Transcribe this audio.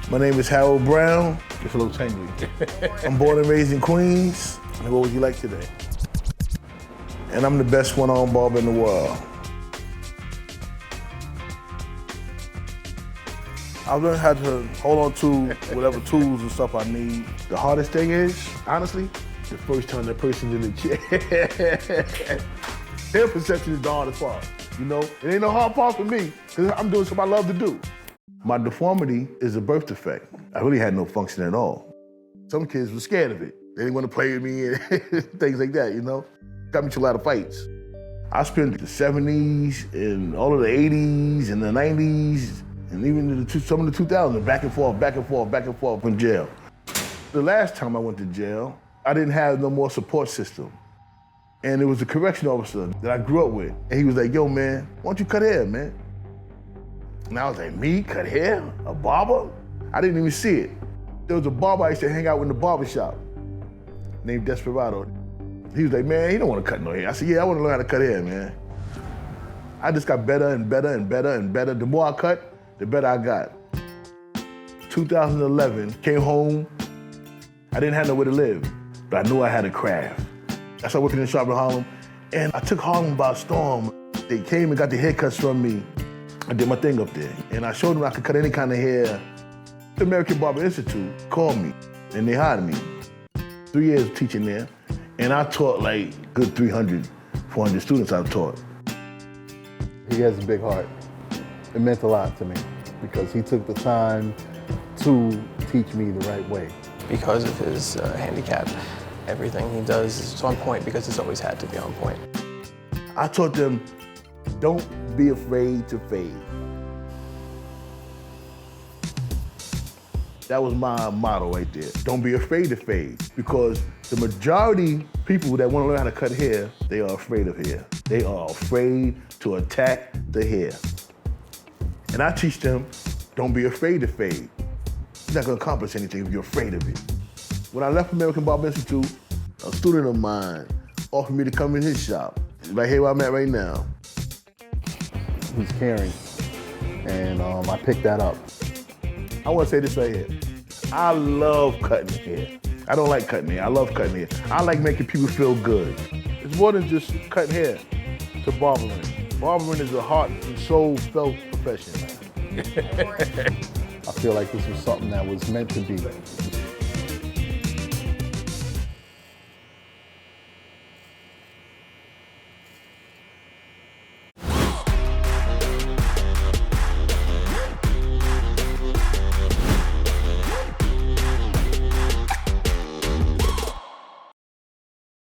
My name is Harold Brown. It's a little tangy. I'm born and raised in Queens. And what would you like today? And I'm the best one-armed barber in the world. I've learned how to hold on to whatever tools and stuff I need. The hardest thing is, honestly, the first time that person's in the chair. Their perception is the hardest part, you know? It ain't no hard part for me, because I'm doing something I love to do. My deformity is a birth defect. I really had no function at all. Some kids were scared of it. They didn't want to play with me and things like that, you know? Got me to a lot of fights. I spent the 70s and all of the 80s and the 90s and even some of the 2000s, back and forth from jail. The last time I went to jail, I didn't have no more support system. And it was a correction officer that I grew up with. And he was like, yo, man, why don't you cut hair, man? And I was like, me, cut hair? A barber? I didn't even see it. There was a barber I used to hang out with in the barbershop named Desperado. He was like, man, you don't want to cut no hair. I said, yeah, I want to learn how to cut hair, man. I just got better and better and better and better. The more I cut, the better I got. 2011, came home. I didn't have nowhere to live, but I knew I had a craft. I started working in the shop in Harlem, and I took Harlem by storm. They came and got the haircuts from me. I did my thing up there, and I showed them I could cut any kind of hair. The American Barber Institute called me, and they hired me. 3 years of teaching there, and I taught like good 300, 400 students I taught. He has a big heart. It meant a lot to me because he took the time to teach me the right way. Because of his handicap, everything he does is on point because it's always had to be on point. I taught them, don't be afraid to fade. That was my motto right there. Don't be afraid to fade. Because the majority people that want to learn how to cut hair, they are afraid of hair. They are afraid to attack the hair. And I teach them, don't be afraid to fade. You're not gonna accomplish anything if you're afraid of it. When I left American Barber Institute, a student of mine offered me to come in his shop. Right here where I'm at right now. He's caring, and I picked that up. I wanna say this right here. I love cutting hair. I don't like cutting hair, I love cutting hair. I like making people feel good. It's more than just cutting hair to barbering. Barbering is a heart and soul felt profession. I feel like this was something that was meant to be.